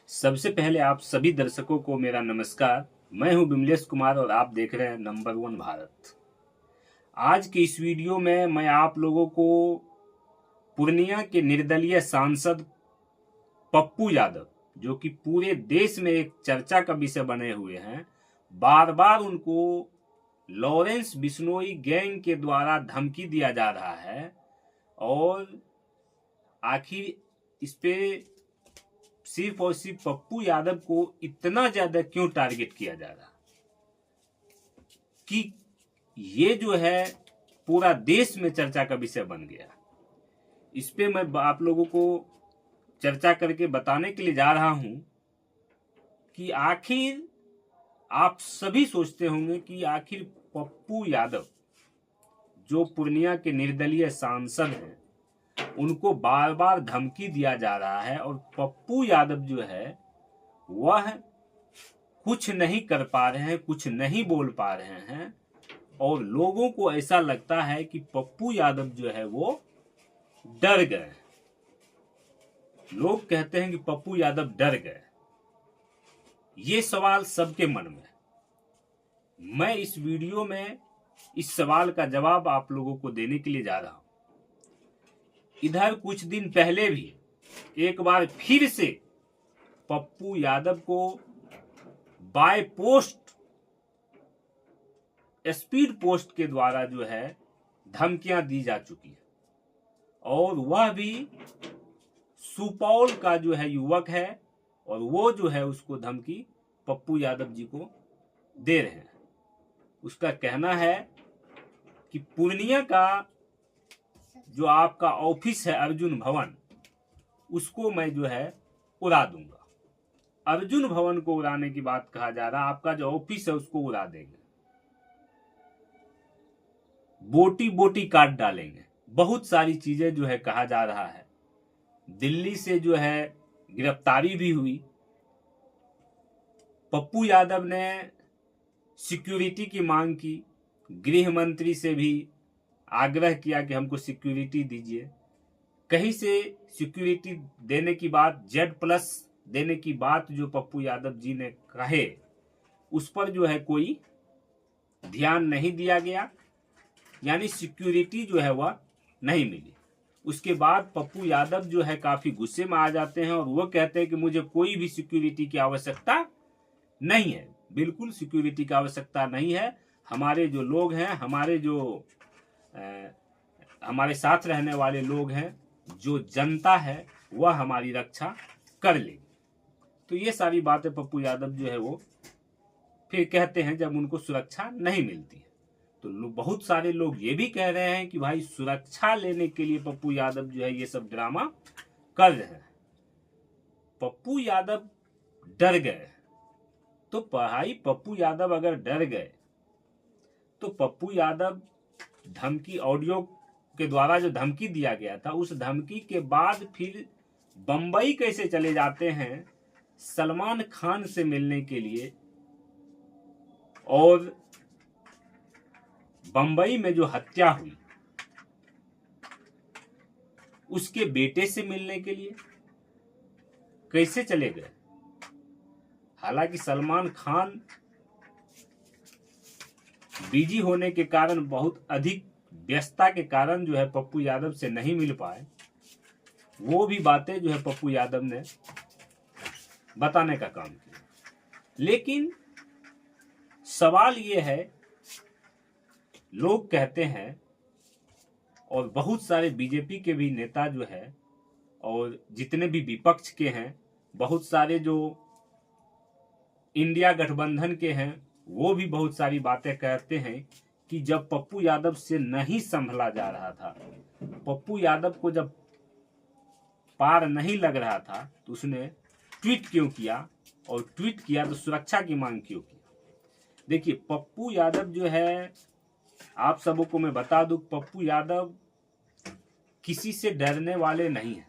सबसे पहले आप सभी दर्शकों को मेरा नमस्कार। मैं हूं विमलेश कुमार और आप देख रहे हैं नंबर 1 भारत। आज के इस वीडियो में मैं आप लोगों को पूर्णिया के निर्दलीय सांसद पप्पू यादव, जो कि पूरे देश में एक चर्चा का विषय बने हुए हैं, बार बार उनको लॉरेंस बिश्नोई गैंग के द्वारा धमकी दिया जा रहा है और आखिर इस पे सिर्फ और सिर्फ पप्पू यादव को इतना ज्यादा क्यों टारगेट किया जा रहा कि ये जो है पूरा देश में चर्चा का विषय बन गया। इस पे मैं आप लोगों को चर्चा करके बताने के लिए जा रहा हूं कि आखिर आप सभी सोचते होंगे कि आखिर पप्पू यादव जो पूर्णिया के निर्दलीय सांसद हैं, उनको बार बार धमकी दिया जा रहा है और पप्पू यादव जो है वह कुछ नहीं कर पा रहे हैं, कुछ नहीं बोल पा रहे हैं और लोगों को ऐसा लगता है कि पप्पू यादव जो है वो डर गए। लोग कहते हैं कि पप्पू यादव डर गए। ये सवाल सबके मन में। मैं इस वीडियो में इस सवाल का जवाब आप लोगों को देने के लिए जा रहा हूं। इधर कुछ दिन पहले भी एक बार फिर से पप्पू यादव को बाय पोस्ट, स्पीड पोस्ट के द्वारा जो है धमकियां दी जा चुकी है और वह भी सुपौल का जो है युवक है और वो जो है उसको धमकी पप्पू यादव जी को दे रहे हैं। उसका कहना है कि पूर्णिया का जो आपका ऑफिस है अर्जुन भवन, उसको मैं जो है उड़ा दूंगा। अर्जुन भवन को उड़ाने की बात कहा जा रहा है, आपका जो ऑफिस है उसको उड़ा देंगे, बोटी बोटी काट डालेंगे। बहुत सारी चीजें जो है कहा जा रहा है। दिल्ली से जो है गिरफ्तारी भी हुई। पप्पू यादव ने सिक्योरिटी की मांग की, गृह मंत्री से भी आग्रह किया कि हमको सिक्योरिटी दीजिए। कहीं से सिक्योरिटी देने की बात, Z+ देने की बात जो पप्पू यादव जी ने कहे, उस पर जो है कोई ध्यान नहीं दिया गया, यानी सिक्योरिटी जो है वह नहीं मिली। उसके बाद पप्पू यादव जो है काफी गुस्से में आ जाते हैं और वो कहते हैं कि मुझे कोई भी सिक्योरिटी की आवश्यकता नहीं है, बिल्कुल सिक्योरिटी की आवश्यकता नहीं है। हमारे जो लोग हैं, हमारे साथ रहने वाले लोग हैं, जो जनता है वह हमारी रक्षा कर लेगी। तो ये सारी बातें पप्पू यादव जो है वो फिर कहते हैं जब उनको सुरक्षा नहीं मिलती है। तो बहुत सारे लोग ये भी कह रहे हैं कि भाई सुरक्षा लेने के लिए पप्पू यादव जो है ये सब ड्रामा कर रहे हैं। पप्पू यादव डर गए तो भाई पप्पू यादव अगर डर गए तो पप्पू यादव धमकी, ऑडियो के द्वारा जो धमकी दिया गया था, उस धमकी के बाद फिर बंबई कैसे चले जाते हैं सलमान खान से मिलने के लिए और बंबई में जो हत्या हुई उसके बेटे से मिलने के लिए कैसे चले गए। हालांकि सलमान खान बिजी होने के कारण, बहुत अधिक व्यस्तता के कारण जो है पप्पू यादव से नहीं मिल पाए। वो भी बातें जो है पप्पू यादव ने बताने का काम किया। लेकिन सवाल ये है, लोग कहते हैं और बहुत सारे बीजेपी के भी नेता जो है और जितने भी विपक्ष के हैं, बहुत सारे जो इंडिया गठबंधन के हैं, वो भी बहुत सारी बातें कहते हैं कि जब पप्पू यादव से नहीं संभला जा रहा था, पप्पू यादव को जब पार नहीं लग रहा था, तो उसने ट्वीट क्यों किया, और ट्वीट किया तो सुरक्षा की मांग क्यों की। देखिए पप्पू यादव जो है, आप सबों को मैं बता दूं, पप्पू यादव किसी से डरने वाले नहीं हैं।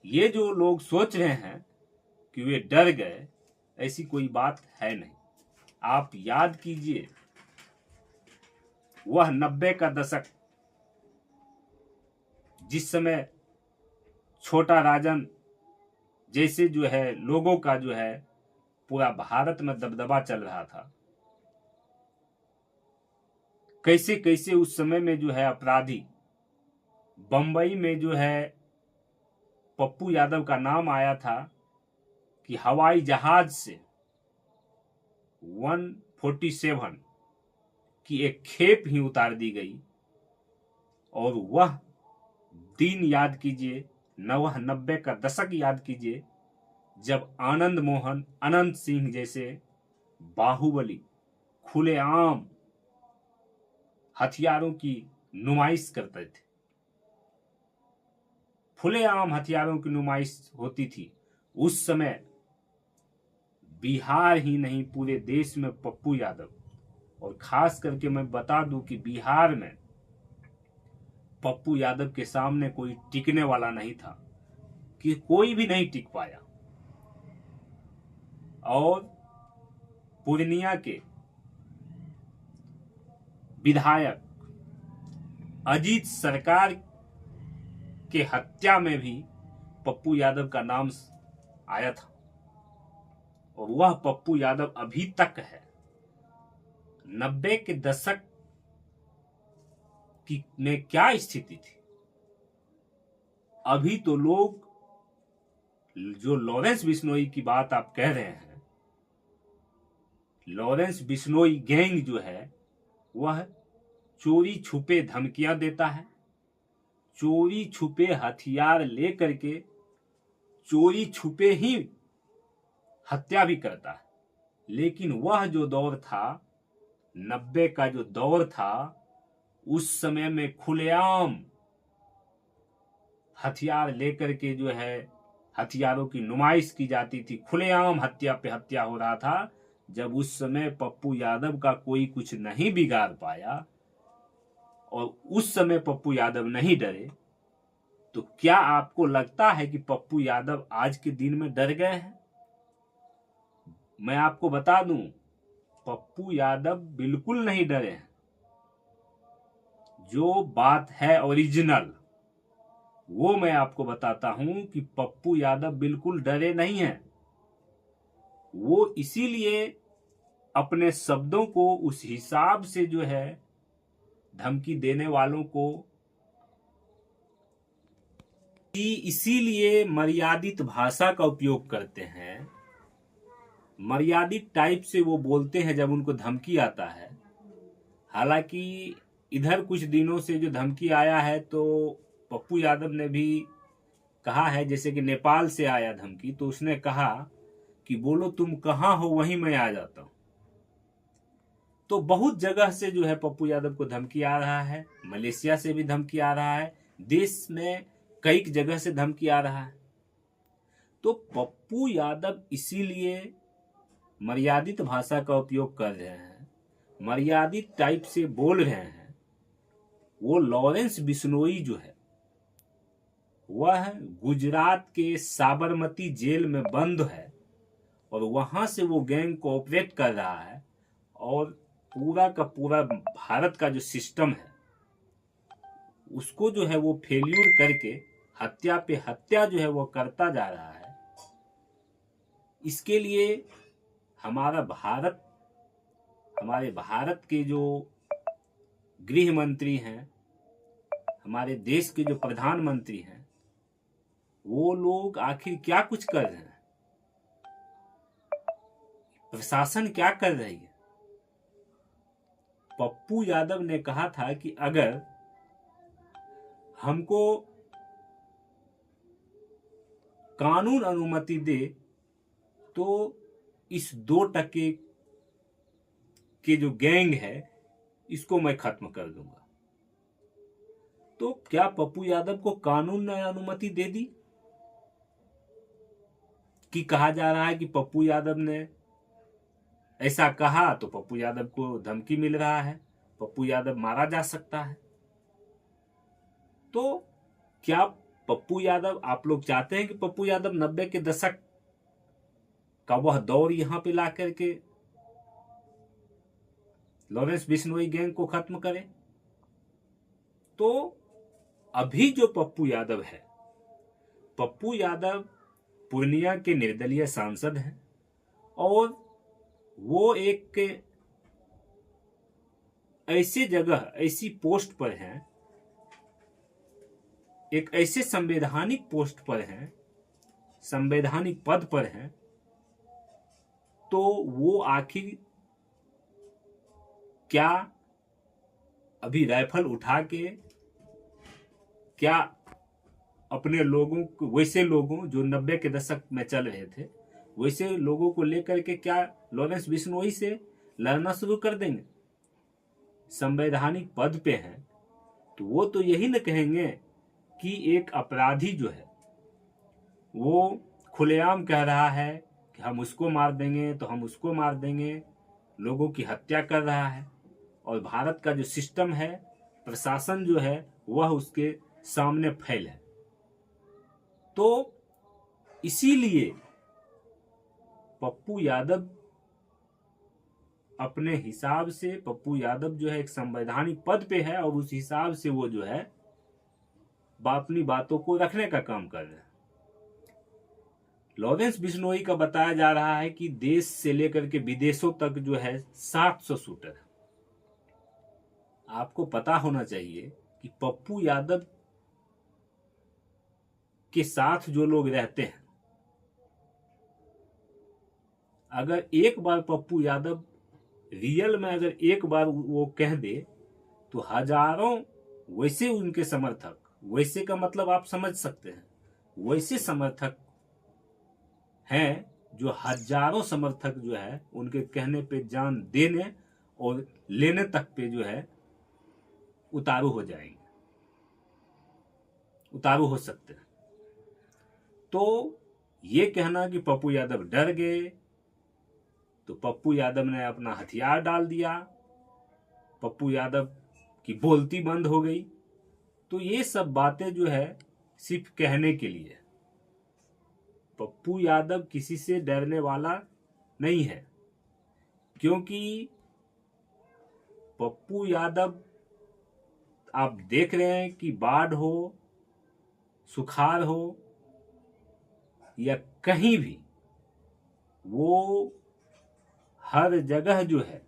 ये जो लोग सोच रहे हैं कि वे डर गए, ऐसी कोई बात है नहीं। आप याद कीजिए, वह 90 का दशक, जिस समय छोटा राजन जैसे जो है लोगों का जो है पूरा भारत में दबदबा चल रहा था, कैसे कैसे उस समय में जो है अपराधी, बंबई में जो है पप्पू यादव का नाम आया था कि हवाई जहाज से 147 की एक खेप ही उतार दी गई। और वह दिन याद कीजिए, 90 का दशक याद कीजिए, जब आनंद मोहन, अनंत सिंह जैसे बाहुबली खुलेआम हथियारों की नुमाइश करते थे, खुलेआम हथियारों की नुमाइश होती थी। उस समय बिहार ही नहीं पूरे देश में पप्पू यादव, और खास करके मैं बता दूं कि बिहार में पप्पू यादव के सामने कोई टिकने वाला नहीं था, कि कोई भी नहीं टिक पाया। और पूर्णिया के विधायक अजीत सरकार के हत्या में भी पप्पू यादव का नाम आया था, और वह पप्पू यादव अभी तक है। 90 के दशक की में क्या स्थिति थी, अभी तो लोग जो लॉरेंस बिश्नोई की बात आप कह रहे हैं, लॉरेंस बिश्नोई गैंग जो है वह चोरी छुपे धमकियां देता है, चोरी छुपे हथियार लेकर के चोरी छुपे ही हत्या भी करता है। लेकिन वह जो दौर था, 90 का जो दौर था, उस समय में खुलेआम हथियार लेकर के जो है हथियारों की नुमाइश की जाती थी, खुलेआम हत्या पे हत्या हो रहा था। जब उस समय पप्पू यादव का कोई कुछ नहीं बिगाड़ पाया और उस समय पप्पू यादव नहीं डरे, तो क्या आपको लगता है कि पप्पू यादव आज के दिन में डर गए हैं? मैं आपको बता दूं, पप्पू यादव बिल्कुल नहीं डरे हैं। जो बात है ओरिजिनल वो मैं आपको बताता हूं कि पप्पू यादव बिल्कुल डरे नहीं हैं। वो इसीलिए अपने शब्दों को उस हिसाब से जो है धमकी देने वालों को, इसीलिए मर्यादित भाषा का उपयोग करते हैं, मर्यादित टाइप से वो बोलते हैं जब उनको धमकी आता है। हालांकि इधर कुछ दिनों से जो धमकी आया है, तो पप्पू यादव ने भी कहा है, जैसे कि नेपाल से आया धमकी, तो उसने कहा कि बोलो तुम कहां हो वहीं मैं आ जाता हूं। तो बहुत जगह से जो है पप्पू यादव को धमकी आ रहा है, मलेशिया से भी धमकी आ रहा है, देश में कई जगह से धमकी आ रहा है। तो पप्पू यादव इसीलिए मर्यादित भाषा का उपयोग कर रहे हैं, मर्यादित टाइप से बोल रहे हैं। वो लॉरेंस बिश्नोई जो है वह गुजरात के साबरमती जेल में बंद है, और वहां से वो गैंग कोऑपरेट कर रहा है, और पूरा का पूरा भारत का जो सिस्टम है उसको जो है वो फेल्यूर करके हत्या पे हत्या जो है वो करता जा रहा है। इसके लिए हमारा भारत, हमारे भारत के जो गृह मंत्री हैं, हमारे देश के जो प्रधानमंत्री हैं, वो लोग आखिर क्या कुछ कर रहे हैं, प्रशासन क्या कर रही है। पप्पू यादव ने कहा था कि अगर हमको कानून अनुमति दे तो इस 2% के जो गैंग है इसको मैं खत्म कर दूंगा। तो क्या पप्पू यादव को कानून ने अनुमति दे दी? कि कहा जा रहा है कि पप्पू यादव ने ऐसा कहा तो पप्पू यादव को धमकी मिल रहा है, पप्पू यादव मारा जा सकता है। तो क्या पप्पू यादव, आप लोग चाहते हैं कि पप्पू यादव 90 के दशक का वह दौर यहां पे ला करके लॉरेंस बिश्नोई गैंग को खत्म करे? तो अभी जो पप्पू यादव है, पप्पू यादव पूर्णिया के निर्दलीय सांसद हैं और वो एक ऐसी जगह, ऐसी पोस्ट पर हैं, एक ऐसे संवैधानिक पोस्ट पर हैं, संवैधानिक पद पर हैं, तो वो आखिर क्या अभी राइफल उठा के क्या अपने लोगों को, वैसे लोगों जो 90 के दशक में चल रहे थे, वैसे लोगों को लेकर के क्या लॉरेंस बिश्नोई से लड़ना शुरू कर देंगे? संवैधानिक पद पे हैं तो वो तो यही न कहेंगे कि एक अपराधी जो है वो खुलेआम कह रहा है कि हम उसको मार देंगे तो हम उसको मार देंगे, लोगों की हत्या कर रहा है, और भारत का जो सिस्टम है, प्रशासन जो है, वह उसके सामने फैल है। तो इसीलिए पप्पू यादव अपने हिसाब से, पप्पू यादव जो है एक संवैधानिक पद पे है और उस हिसाब से वो जो है अपनी बातों को रखने का काम कर रहे हैं। लॉरेंस बिश्नोई का बताया जा रहा है कि देश से लेकर के विदेशों तक जो है 700 शूटर है। आपको पता होना चाहिए कि पप्पू यादव के साथ जो लोग रहते हैं, अगर एक बार पप्पू यादव रियल में अगर एक बार वो कह दे तो हजारों वैसे उनके समर्थक, वैसे का मतलब आप समझ सकते हैं, वैसे समर्थक हैं जो हजारों समर्थक जो है उनके कहने पे जान देने और लेने तक पे जो है उतारू हो जाएंगे, उतारू हो सकते हैं। तो ये कहना कि पप्पू यादव डर गए, तो पप्पू यादव ने अपना हथियार डाल दिया, पप्पू यादव की बोलती बंद हो गई, तो ये सब बातें जो है सिर्फ कहने के लिए। पप्पू यादव किसी से डरने वाला नहीं है, क्योंकि पप्पू यादव आप देख रहे हैं कि बाढ़ हो, सुखाड़ हो या कहीं भी, वो हर जगह जो है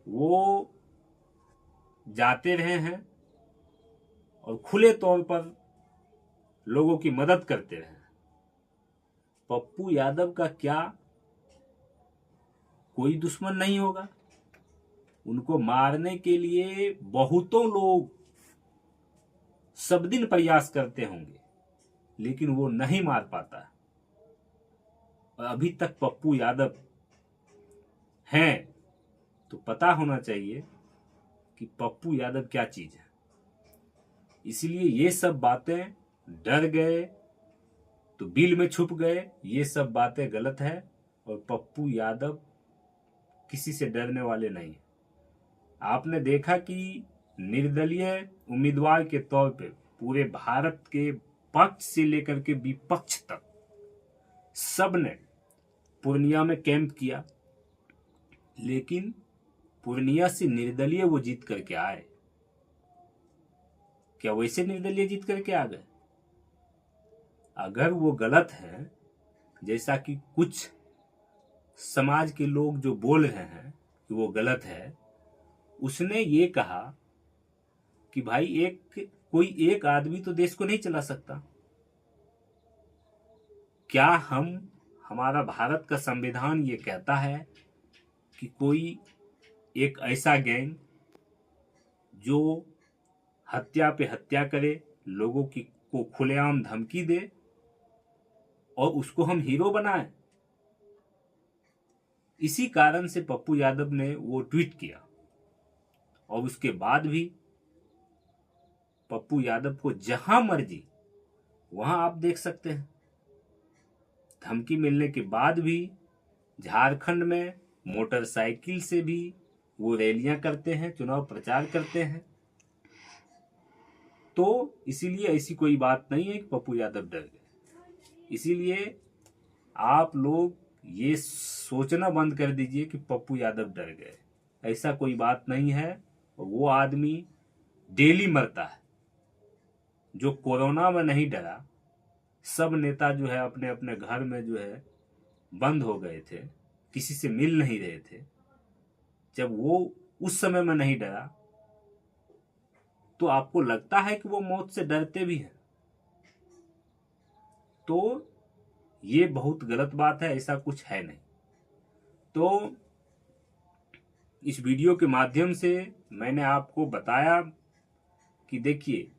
वो जाते रहे हैं और खुले तौर पर लोगों की मदद करते रहे। पप्पू यादव का क्या कोई दुश्मन नहीं होगा? उनको मारने के लिए बहुतों लोग सब दिन प्रयास करते होंगे, लेकिन वो नहीं मार पाता। और अभी तक पप्पू यादव हैं तो पता होना चाहिए कि पप्पू यादव क्या चीज है। इसलिए ये सब बातें, डर गए तो बिल में छुप गए, ये सब बातें गलत है और पप्पू यादव किसी से डरने वाले नहीं। आपने देखा कि निर्दलीय उम्मीदवार के तौर पे पूरे भारत के पक्ष से लेकर के विपक्ष तक सब ने पूर्णिया में कैंप किया, लेकिन पूर्णिया से निर्दलीय वो जीत करके आए। क्या वैसे निर्दलीय जीत करके आ गए? अगर वो गलत है, जैसा कि कुछ समाज के लोग जो बोल रहे हैं कि वो गलत है, उसने ये कहा कि भाई कोई एक आदमी तो देश को नहीं चला सकता। क्या हमारा भारत का संविधान ये कहता है कि कोई एक ऐसा गैंग जो हत्या पे हत्या करे, लोगों को खुलेआम धमकी दे और उसको हम हीरो बनाएं? इसी कारण से पप्पू यादव ने वो ट्वीट किया और उसके बाद भी पप्पू यादव को जहां मर्जी वहां आप देख सकते हैं, धमकी मिलने के बाद भी झारखंड में मोटरसाइकिल से भी वो रैलियां करते हैं, चुनाव प्रचार करते हैं। तो इसीलिए ऐसी कोई बात नहीं है कि पप्पू यादव डर गए। इसीलिए आप लोग ये सोचना बंद कर दीजिए कि पप्पू यादव डर गए, ऐसा कोई बात नहीं है। वो आदमी डेली मरता है। जो कोरोना में नहीं डरा, सब नेता जो है अपने अपने घर में जो है बंद हो गए थे, किसी से मिल नहीं रहे थे, जब वो उस समय में नहीं डरा तो आपको लगता है कि वो मौत से डरते भी हैं? तो ये बहुत गलत बात है, ऐसा कुछ है नहीं। तो इस वीडियो के माध्यम से मैंने आपको बताया कि देखिए,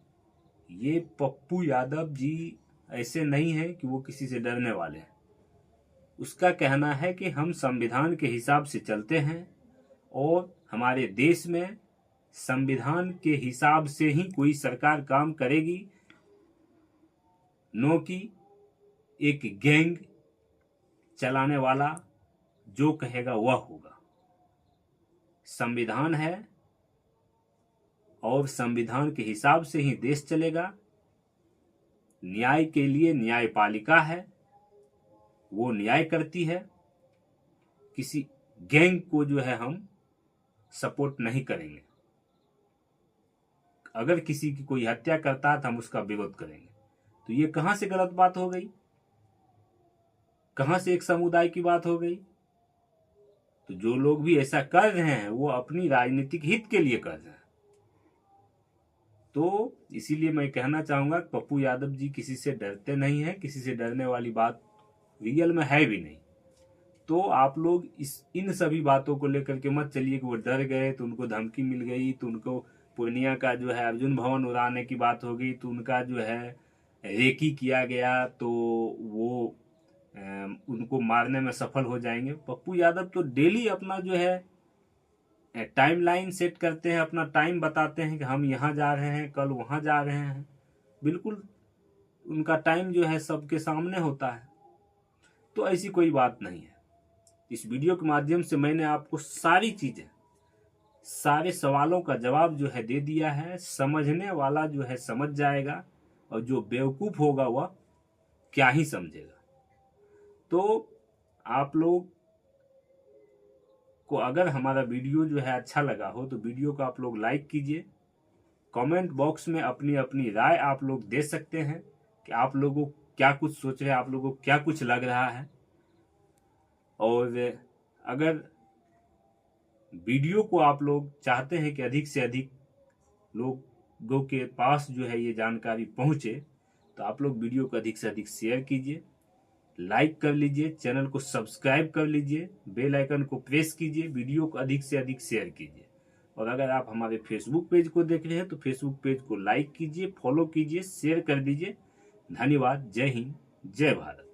ये पप्पू यादव जी ऐसे नहीं है कि वो किसी से डरने वाले हैं। उसका कहना है कि हम संविधान के हिसाब से चलते हैं और हमारे देश में संविधान के हिसाब से ही कोई सरकार काम करेगी, नो कि एक गैंग चलाने वाला जो कहेगा वह होगा। संविधान है और संविधान के हिसाब से ही देश चलेगा। न्याय के लिए न्यायपालिका है, वो न्याय करती है। किसी गैंग को जो है हम सपोर्ट नहीं करेंगे। अगर किसी की कोई हत्या करता है तो हम उसका विरोध करेंगे। तो ये कहां से गलत बात हो गई? कहां से एक समुदाय की बात हो गई? तो जो लोग भी ऐसा कर रहे हैं वो अपनी राजनीतिक हित के लिए कर रहे हैं। तो इसीलिए मैं कहना चाहूंगा पप्पू यादव जी किसी से डरते नहीं हैं, किसी से डरने वाली बात रियल में है भी नहीं। तो आप लोग इन सभी बातों को लेकर के मत चलिए कि वो डर गए तो उनको धमकी मिल गई, तो उनको पूर्णिया का जो है अर्जुन भवन उड़ाने की बात हो गई, तो उनका जो है रेकी किया गया तो वो उनको मारने में सफल हो जाएंगे। पप्पू यादव तो डेली अपना जो है टाइम लाइन सेट करते हैं, अपना टाइम बताते हैं कि हम यहाँ जा रहे हैं, कल वहाँ जा रहे हैं। बिल्कुल उनका टाइम जो है सबके सामने होता है। तो ऐसी कोई बात नहीं है। इस वीडियो के माध्यम से मैंने आपको सारी चीजें, सारे सवालों का जवाब जो है दे दिया है। समझने वाला जो है समझ जाएगा और जो बेवकूफ होगा वह क्या ही समझेगा। तो आप लोग को अगर हमारा वीडियो जो है अच्छा लगा हो तो वीडियो को आप लोग लाइक कीजिए। कमेंट बॉक्स में अपनी अपनी राय आप लोग दे सकते हैं कि आप लोगों क्या कुछ सोच रहे हैं, आप लोगों को क्या कुछ लग रहा है। और अगर वीडियो को आप लोग चाहते हैं कि अधिक से अधिक लोगों के पास जो है ये जानकारी पहुंचे, तो आप लोग वीडियो को अधिक से अधिक शेयर कीजिए, लाइक कर लीजिए, चैनल को सब्सक्राइब कर लीजिए, बेल आइकन को प्रेस कीजिए, वीडियो को अधिक से अधिक शेयर कीजिए। और अगर आप हमारे फेसबुक पेज को देख रहे हैं तो फेसबुक पेज को लाइक कीजिए, फॉलो कीजिए, शेयर कर दीजिए। धन्यवाद। जय हिंद, जय भारत।